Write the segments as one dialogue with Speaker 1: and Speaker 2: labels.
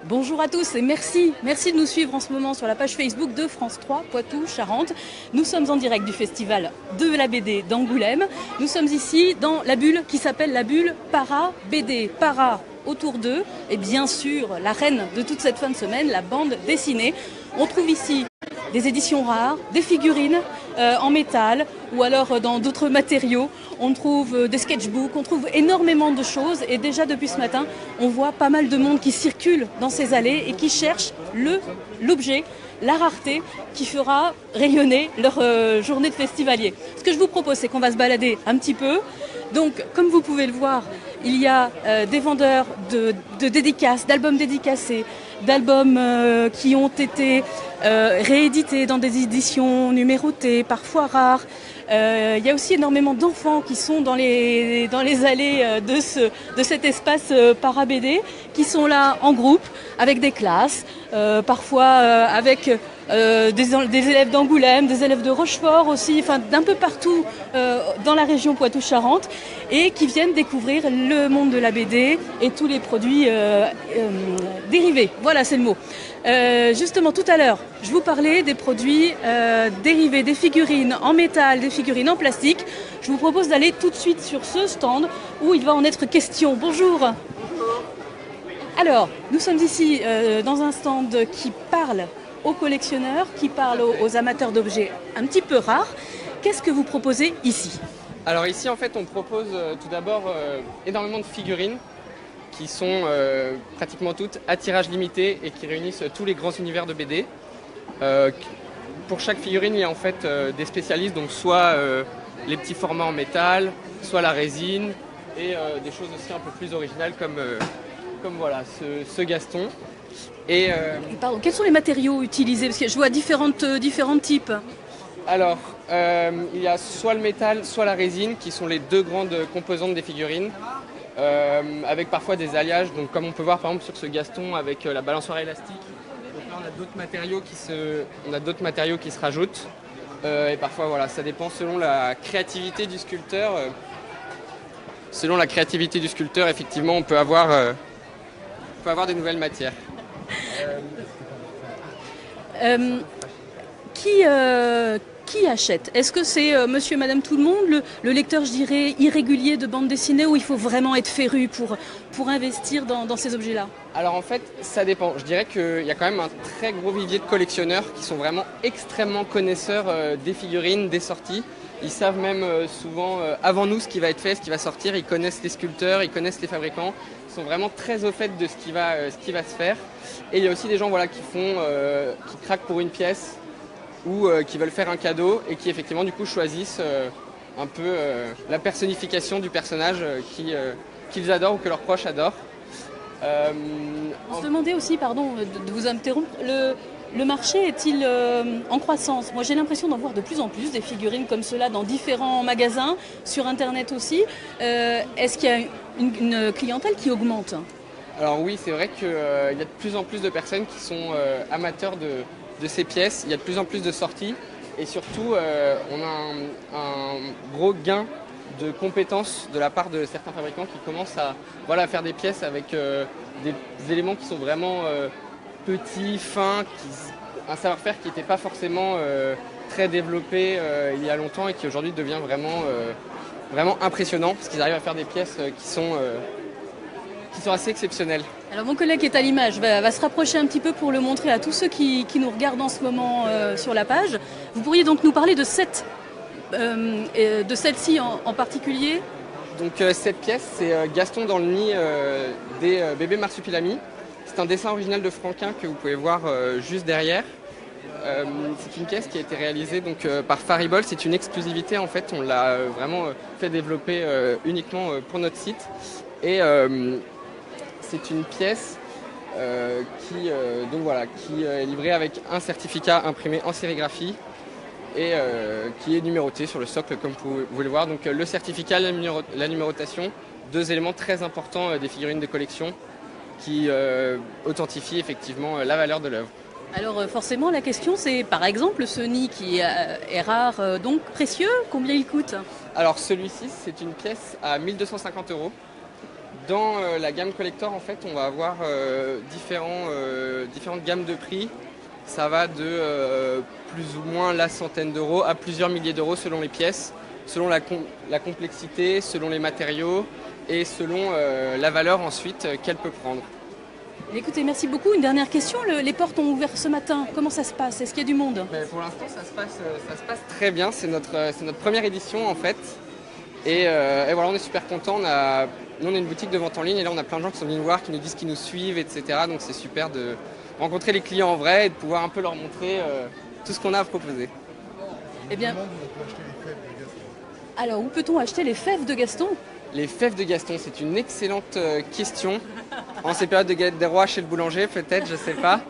Speaker 1: Bonjour à tous et merci de nous suivre en ce moment sur la page Facebook de France 3 Poitou-Charentes. Nous sommes en direct du festival de la BD d'Angoulême. Nous sommes ici dans la bulle qui s'appelle la bulle Para BD. Para autour d'eux et bien sûr la reine de toute cette fin de semaine, la bande dessinée. On trouve ici des éditions rares, des figurines en métal ou alors dans d'autres matériaux. On trouve des sketchbooks, on trouve énormément de choses et déjà depuis ce matin, on voit pas mal de monde qui circule dans ces allées et qui cherche l'objet, la rareté qui fera rayonner leur journée de festivalier. Ce que je vous propose, c'est qu'on va se balader un petit peu. Donc, comme vous pouvez le voir, il y a des vendeurs de dédicaces, d'albums dédicacés, d'albums qui ont été réédités dans des éditions numérotées, parfois rares. Il y a aussi énormément d'enfants qui sont dans les allées de cet espace para-BD, qui sont là en groupe, avec des classes, parfois avec des élèves d'Angoulême, des élèves de Rochefort aussi, enfin d'un peu partout dans la région Poitou-Charentes, et qui viennent découvrir le monde de la BD et tous les produits dérivés. Voilà, c'est le mot. Justement, tout à l'heure, je vous parlais des produits dérivés, des figurines en métal, des figurines en plastique. Je vous propose d'aller tout de suite sur ce stand où il va en être question. Bonjour. Alors, nous sommes ici dans un stand qui parle aux collectionneurs, qui parle aux amateurs d'objets un petit peu rares. Qu'est-ce que vous proposez ici ?
Speaker 2: Alors ici, en fait, on propose tout d'abord énormément de figurines qui sont pratiquement toutes à tirage limité et qui réunissent tous les grands univers de BD. Pour chaque figurine, il y a en fait des spécialistes, donc soit les petits formats en métal, soit la résine, et des choses aussi un peu plus originales comme voilà, ce Gaston. Et,
Speaker 1: Pardon, quels sont les matériaux utilisés ? Parce que je vois différents types.
Speaker 2: Alors, il y a soit le métal, soit la résine, qui sont les deux grandes composantes des figurines, avec parfois des alliages. Donc, comme on peut voir par exemple sur ce Gaston avec la balançoire élastique. Donc là, on a d'autres matériaux qui se rajoutent. Et parfois, voilà, ça dépend selon la créativité du sculpteur. Selon la créativité du sculpteur, effectivement, on peut avoir des nouvelles matières.
Speaker 1: Qui achète ? Est-ce que c'est monsieur et madame tout le monde, le lecteur, je dirais, irrégulier de bande dessinée, ou il faut vraiment être féru pour investir dans ces objets-là ?
Speaker 2: Alors en fait, ça dépend. Je dirais qu'il y a quand même un très gros vivier de collectionneurs qui sont vraiment extrêmement connaisseurs des figurines, des sorties. Ils savent même souvent avant nous ce qui va être fait, ce qui va sortir. Ils connaissent les sculpteurs, ils connaissent les fabricants. Ils sont vraiment très au fait de ce qui va se faire. Et il y a aussi des gens voilà, qui craquent pour une pièce ou qui veulent faire un cadeau et qui effectivement du coup choisissent un peu la personnification du personnage qu'ils adorent ou que leurs proches adorent.
Speaker 1: On se demandait aussi, pardon de vous interrompre, le marché est-il en croissance ? Moi j'ai l'impression d'en voir de plus en plus des figurines comme cela dans différents magasins, sur internet aussi. Est-ce qu'il y a une clientèle qui augmente ?
Speaker 2: Alors oui, c'est vrai qu'il y a de plus en plus de personnes qui sont amateurs de ces pièces. Il y a de plus en plus de sorties et surtout on a un gros gain de compétences de la part de certains fabricants qui commencent à faire des pièces avec des éléments qui sont vraiment petits, fins, un savoir-faire qui n'était pas forcément très développé il y a longtemps et qui aujourd'hui devient vraiment impressionnant parce qu'ils arrivent à faire des pièces qui sont assez exceptionnelles.
Speaker 1: Alors mon collègue qui est à l'image va se rapprocher un petit peu pour le montrer à tous ceux qui nous regardent en ce moment sur la page. Vous pourriez donc nous parler de celle-ci en particulier ?
Speaker 2: Donc cette pièce, c'est Gaston dans le nid des bébés marsupilami. C'est un dessin original de Franquin que vous pouvez voir juste derrière. C'est une pièce qui a été réalisée donc, par Faribol. C'est une exclusivité en fait. On l'a vraiment fait développer uniquement pour notre site. Et c'est une pièce qui est livrée avec un certificat imprimé en sérigraphie et qui est numéroté sur le socle comme vous pouvez le voir. Donc le certificat, la numérotation, deux éléments très importants des figurines de collection qui authentifient effectivement la valeur de l'œuvre.
Speaker 1: Alors forcément la question c'est par exemple ce nid qui est rare, donc précieux, combien il coûte ?
Speaker 2: Alors celui-ci c'est une pièce à 1 250 €. Dans la gamme collector, en fait, on va avoir différentes gammes de prix. Ça va de plus ou moins la centaine d'euros à plusieurs milliers d'euros selon les pièces, selon la complexité, selon les matériaux et selon la valeur ensuite qu'elle peut prendre.
Speaker 1: Écoutez, merci beaucoup. Une dernière question. Les portes ont ouvert ce matin. Comment ça se passe? Est-ce qu'il y a du monde?
Speaker 2: Pour l'instant, ça se passe très bien. C'est notre première édition en fait. Et voilà, on est super contents. Nous, on est une boutique de vente en ligne et là, on a plein de gens qui sont venus nous voir, qui nous disent qu'ils nous suivent, etc. Donc, c'est super de rencontrer les clients en vrai et de pouvoir un peu leur montrer tout ce qu'on a à proposer.
Speaker 1: Eh bien, alors, où peut-on acheter les fèves de Gaston?
Speaker 2: Les fèves de Gaston, c'est une excellente question. En ces périodes de galette des rois chez le boulanger, peut-être, je sais pas.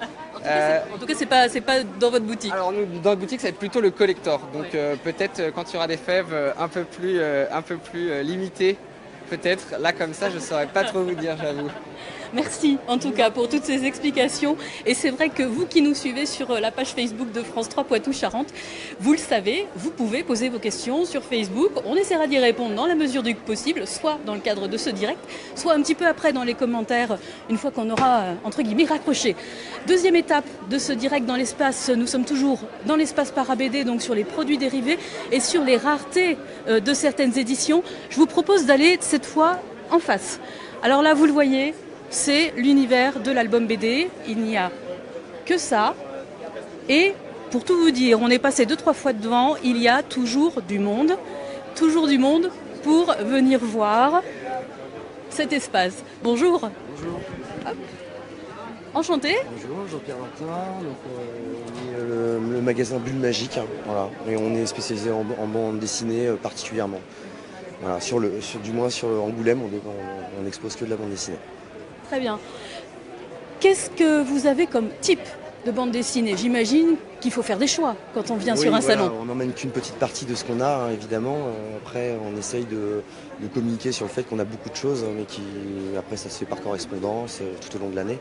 Speaker 1: En tout cas, c'est pas dans votre boutique.
Speaker 2: Alors nous, dans notre boutique, ça va être plutôt le collector. Donc peut-être quand il y aura des fèves un peu plus limitées, peut-être. Là, comme ça, je ne saurais pas trop vous dire, j'avoue.
Speaker 1: Merci en tout cas pour toutes ces explications. Et c'est vrai que vous qui nous suivez sur la page Facebook de France 3 Poitou-Charentes, vous le savez, vous pouvez poser vos questions sur Facebook. On essaiera d'y répondre dans la mesure du possible, soit dans le cadre de ce direct, soit un petit peu après dans les commentaires, une fois qu'on aura, entre guillemets, raccroché. Deuxième étape de ce direct dans l'espace, nous sommes toujours dans l'espace Parabédé, donc sur les produits dérivés et sur les raretés de certaines éditions. Je vous propose d'aller cette fois en face. Alors là, vous le voyez, c'est l'univers de l'album BD. Il n'y a que ça. Et pour tout vous dire, on est passé 2-3 fois devant. Il y a toujours du monde pour venir voir cet espace. Bonjour.
Speaker 3: Bonjour.
Speaker 1: Hop. Enchanté.
Speaker 3: Bonjour, Jean-Pierre Martin. Donc, on est le magasin Bulle Magique. Voilà. Et on est spécialisé en bande dessinée particulièrement. Voilà. Du moins sur Angoulême, on expose que de la bande dessinée.
Speaker 1: Très bien. Qu'est-ce que vous avez comme type de bande dessinée? J'imagine qu'il faut faire des choix quand on vient sur un salon.
Speaker 3: On n'emmène qu'une petite partie de ce qu'on a, hein, évidemment. Après, on essaye de communiquer sur le fait qu'on a beaucoup de choses, mais après, ça se fait par correspondance tout au long de l'année.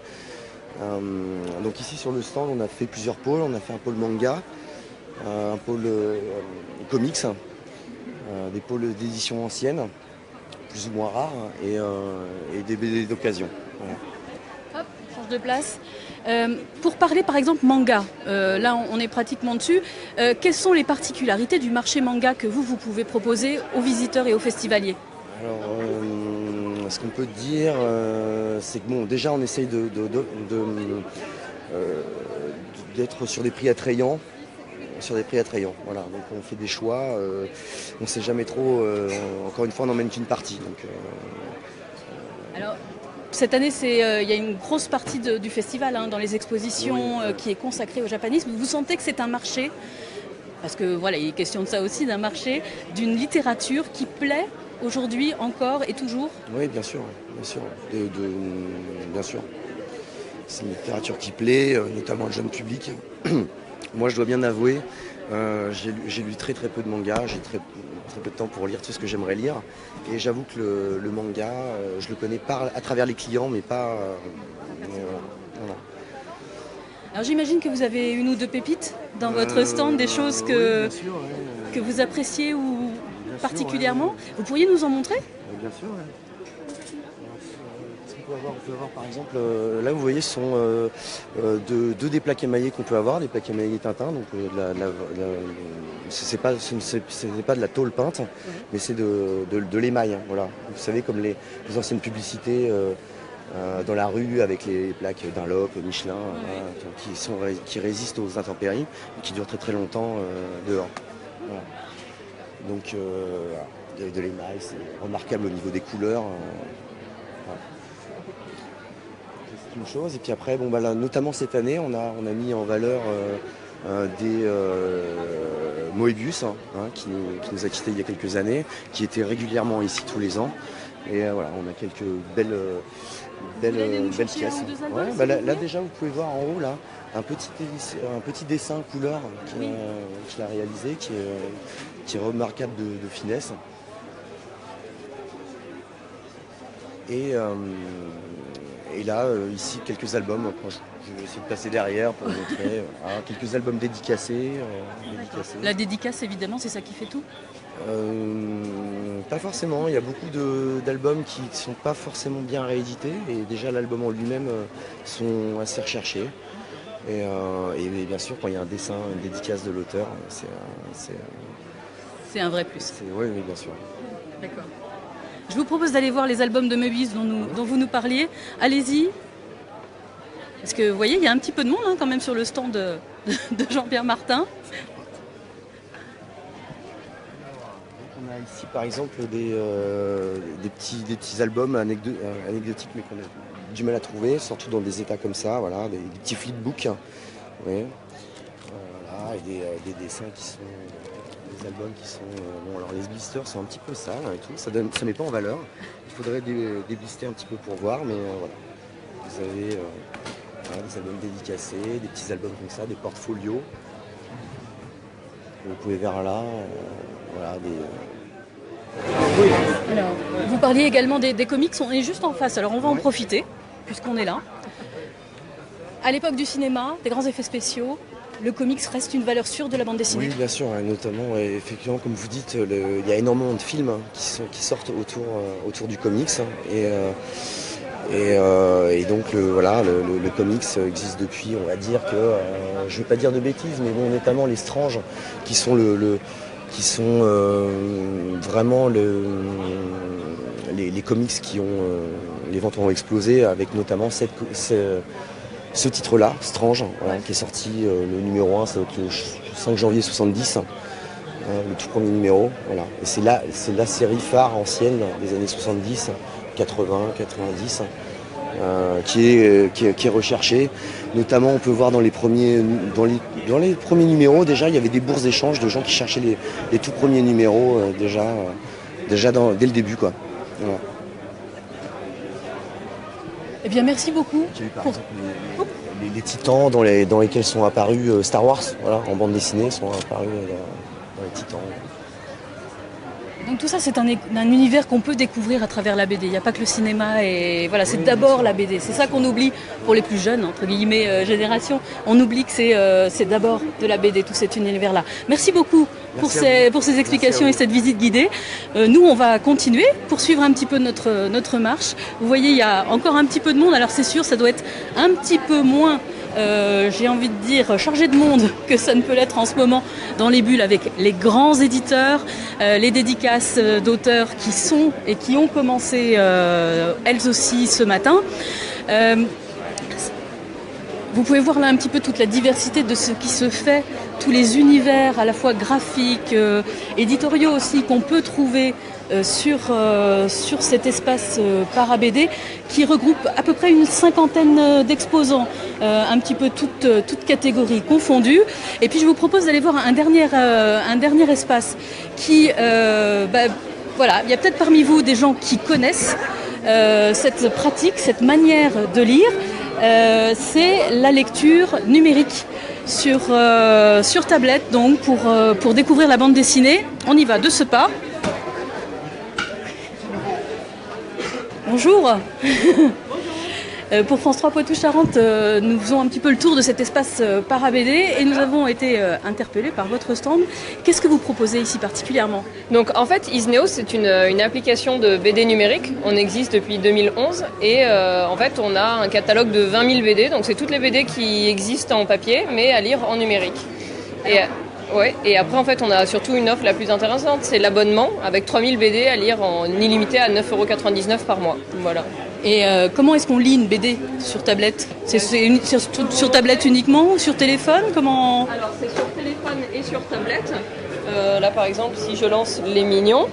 Speaker 3: Donc ici, sur le stand, on a fait plusieurs pôles. On a fait un pôle manga, un pôle comics, des pôles d'édition ancienne, plus ou moins rares, et des BD d'occasion. Voilà.
Speaker 1: Hop, change de place. Pour parler par exemple manga, là on est pratiquement dessus, quelles sont les particularités du marché manga que vous pouvez proposer aux visiteurs et aux festivaliers?
Speaker 3: Alors, ce qu'on peut dire, c'est que bon, déjà on essaye d'être sur des prix attrayants. Voilà. Donc on fait des choix, on ne sait jamais trop, encore une fois on n'emmène qu'une partie. Donc,
Speaker 1: Alors, cette année, il y a une grosse partie du festival dans les expositions qui est consacrée au japanisme. Vous sentez que c'est un marché, parce que voilà, il est question de ça aussi, d'un marché, d'une littérature qui plaît aujourd'hui encore et toujours?
Speaker 3: Oui, bien sûr. Bien sûr. C'est une littérature qui plaît, notamment au jeune public. Moi, je dois bien avouer, j'ai lu très peu de mangas, j'ai très peu de temps pour lire tout ce que j'aimerais lire. Et j'avoue que le manga, je le connais à travers les clients, mais pas... voilà.
Speaker 1: Alors j'imagine que vous avez une ou deux pépites dans votre stand, des choses que vous appréciez ou particulièrement. Vous pourriez nous en montrer?
Speaker 3: Bien sûr, ouais. On peut avoir par exemple, là vous voyez, ce sont deux des plaques émaillées qu'on peut avoir, des plaques émaillées Tintin, donc ce n'est pas de la tôle peinte, mais c'est de l'émail, hein, voilà. Vous savez, comme les anciennes publicités dans la rue avec les plaques Dunlop, Michelin, qui résistent aux intempéries et qui durent très longtemps dehors. Voilà. Donc de l'émail, c'est remarquable au niveau des couleurs. Voilà. C'est une chose. Et puis après, là, notamment cette année, on a mis en valeur des Moebius, qui nous a quittés il y a quelques années, qui était régulièrement ici tous les ans. Et voilà, on a quelques belles pièces. Là déjà, vous pouvez voir en haut là un petit dessin couleur qu'il a réalisé, qui est remarquable de finesse. Et là, ici, quelques albums. Je vais essayer de passer derrière pour vous montrer. Quelques albums dédicacés.
Speaker 1: La dédicace, évidemment, c'est ça qui fait tout.
Speaker 3: Pas forcément, il y a beaucoup d'albums qui ne sont pas forcément bien réédités et déjà l'album en lui-même sont assez recherchés. Et bien sûr, quand il y a un dessin, une dédicace de l'auteur,
Speaker 1: C'est un vrai plus.
Speaker 3: Oui, bien sûr.
Speaker 1: D'accord. Je vous propose d'aller voir les albums de Moebius dont vous nous parliez. Allez-y. Parce que vous voyez, il y a un petit peu de monde quand même sur le stand de Jean-Pierre Martin.
Speaker 3: On a ici par exemple des petits albums anecdotiques mais qu'on a du mal à trouver, surtout dans des états comme ça, voilà, des petits flipbooks. Oui. Voilà, et des dessins qui sont des albums qui sont bon, alors les blisters sont un petit peu sales et tout, ça met pas en valeur. Il faudrait des blisters un petit peu pour voir, mais voilà. Vous avez des albums dédicacés, des petits albums comme ça, des portfolios. Vous pouvez voir là, voilà,
Speaker 1: Alors, vous parliez également des comics, on est juste en face, alors on va en profiter, puisqu'on est là. À l'époque du cinéma, des grands effets spéciaux, le comics reste une valeur sûre de la bande dessinée.
Speaker 3: Oui, bien sûr, notamment, effectivement, comme vous dites, il y a énormément de films qui sortent autour du comics. Et donc le comics existe depuis, on va dire que, je ne vais pas dire de bêtises, mais bon, notamment les Strange, qui sont vraiment les comics qui ont les ventes ont explosé, avec notamment ce titre-là, Strange, voilà, qui est sorti le numéro 1, c'est le 5 janvier 70, le tout premier numéro. Voilà. Et c'est la série phare ancienne des années 70, 80, 90, qui est recherchée. Notamment, on peut voir dans les premiers numéros, déjà, il y avait des bourses d'échange de gens qui cherchaient les tout premiers numéros dès le début, quoi. Voilà.
Speaker 1: Eh bien, merci beaucoup.
Speaker 3: Par exemple, les titans dans lesquels sont apparus Star Wars, voilà, en bande dessinée, sont apparus dans les titans.
Speaker 1: Donc tout ça, c'est un univers qu'on peut découvrir à travers la BD. Il n'y a pas que le cinéma et voilà, c'est d'abord la BD. C'est ça qu'on oublie pour les plus jeunes, entre guillemets, génération. On oublie que c'est d'abord de la BD, tout cet univers-là. Merci beaucoup pour ces explications et cette visite guidée. Nous, on va continuer, poursuivre un petit peu notre marche. Vous voyez, il y a encore un petit peu de monde. Alors c'est sûr, ça doit être un petit peu moins j'ai envie de dire chargé de monde que ça ne peut l'être en ce moment dans les bulles, avec les grands éditeurs, les dédicaces d'auteurs qui sont et qui ont commencé elles aussi ce matin. Vous pouvez voir là un petit peu toute la diversité de ce qui se fait, tous les univers à la fois graphiques, éditoriaux aussi, qu'on peut trouver sur cet espace para-BD qui regroupe à peu près une cinquantaine d'exposants, un petit peu toutes catégories confondues. Et puis je vous propose d'aller voir un dernier espace qui, voilà, il y a peut-être parmi vous des gens qui connaissent cette pratique, cette manière de lire. C'est la lecture numérique sur tablette, donc pour découvrir la bande dessinée. On y va de ce pas. Bonjour. Pour France 3 Poitou-Charentes, nous faisons un petit peu le tour de cet espace para-BD et nous avons été interpellés par votre stand. Qu'est-ce que vous proposez ici particulièrement ?
Speaker 4: Donc en fait, Isneo, c'est une application de BD numérique. On existe depuis 2011 et en fait, on a un catalogue de 20 000 BD. Donc c'est toutes les BD qui existent en papier, mais à lire en numérique. Et après, en fait, on a surtout une offre la plus intéressante, c'est l'abonnement avec 3000 BD à lire en illimité à 9,99 € par mois. Voilà.
Speaker 1: Et comment est-ce qu'on lit une BD sur tablette ? C'est sur tablette uniquement ou sur téléphone ? Comment ?
Speaker 4: Alors, c'est sur téléphone et sur tablette. Là, par exemple, si je lance Les Mignons,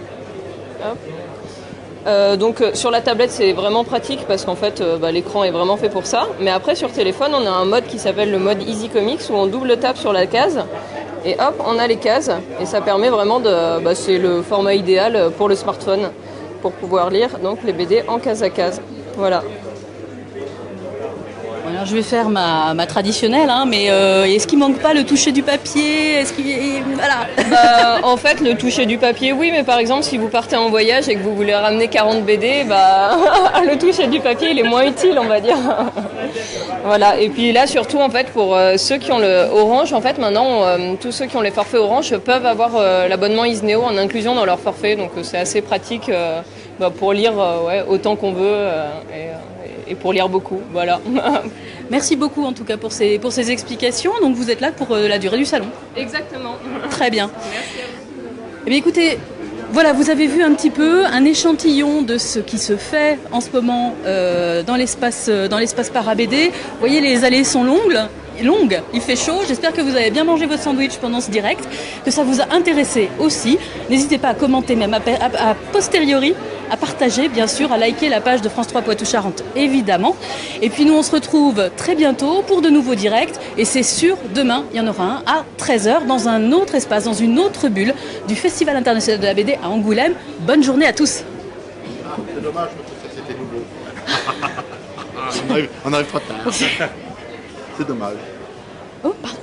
Speaker 4: donc sur la tablette, c'est vraiment pratique parce qu'en fait, l'écran est vraiment fait pour ça. Mais après, sur téléphone, on a un mode qui s'appelle le mode Easy Comics où on double tape sur la case. Et hop, on a les cases et ça permet vraiment c'est le format idéal pour le smartphone pour pouvoir lire donc les BD en case à case. Voilà.
Speaker 1: Alors je vais faire ma traditionnelle, hein, mais est-ce qu'il manque pas le toucher du papier? Est-ce qu'il voilà.
Speaker 4: Bah, en fait, le toucher du papier, oui, mais par exemple, si vous partez en voyage et que vous voulez ramener 40 BD, le toucher du papier, il est moins utile, on va dire. Voilà. Et puis là, surtout, en fait, pour ceux qui ont le Orange, en fait, maintenant, tous ceux qui ont les forfaits Orange peuvent avoir l'abonnement Isneo en inclusion dans leur forfait, donc c'est assez pratique pour lire autant qu'on veut et pour lire beaucoup. Voilà.
Speaker 1: Merci beaucoup en tout cas pour ces explications. Donc vous êtes là pour la durée du salon.
Speaker 4: Exactement.
Speaker 1: Très bien.
Speaker 4: Merci à vous.
Speaker 1: Eh bien écoutez, voilà, vous avez vu un petit peu un échantillon de ce qui se fait en ce moment dans l'espace Parabédé. Vous voyez, les allées sont longues, il fait chaud. J'espère que vous avez bien mangé votre sandwich pendant ce direct, que ça vous a intéressé aussi. N'hésitez pas à commenter, même à posteriori, à partager, bien sûr, à liker la page de France 3 Poitou-Charentes, évidemment. Et puis nous, on se retrouve très bientôt pour de nouveaux directs. Et c'est sûr, demain, il y en aura un à 13h dans un autre espace, dans une autre bulle du Festival international de la BD à Angoulême. Bonne journée à tous.
Speaker 5: C'est dommage, parce que c'était nouveau. On arrive trop tard. C'est dommage.
Speaker 1: Oh, pardon.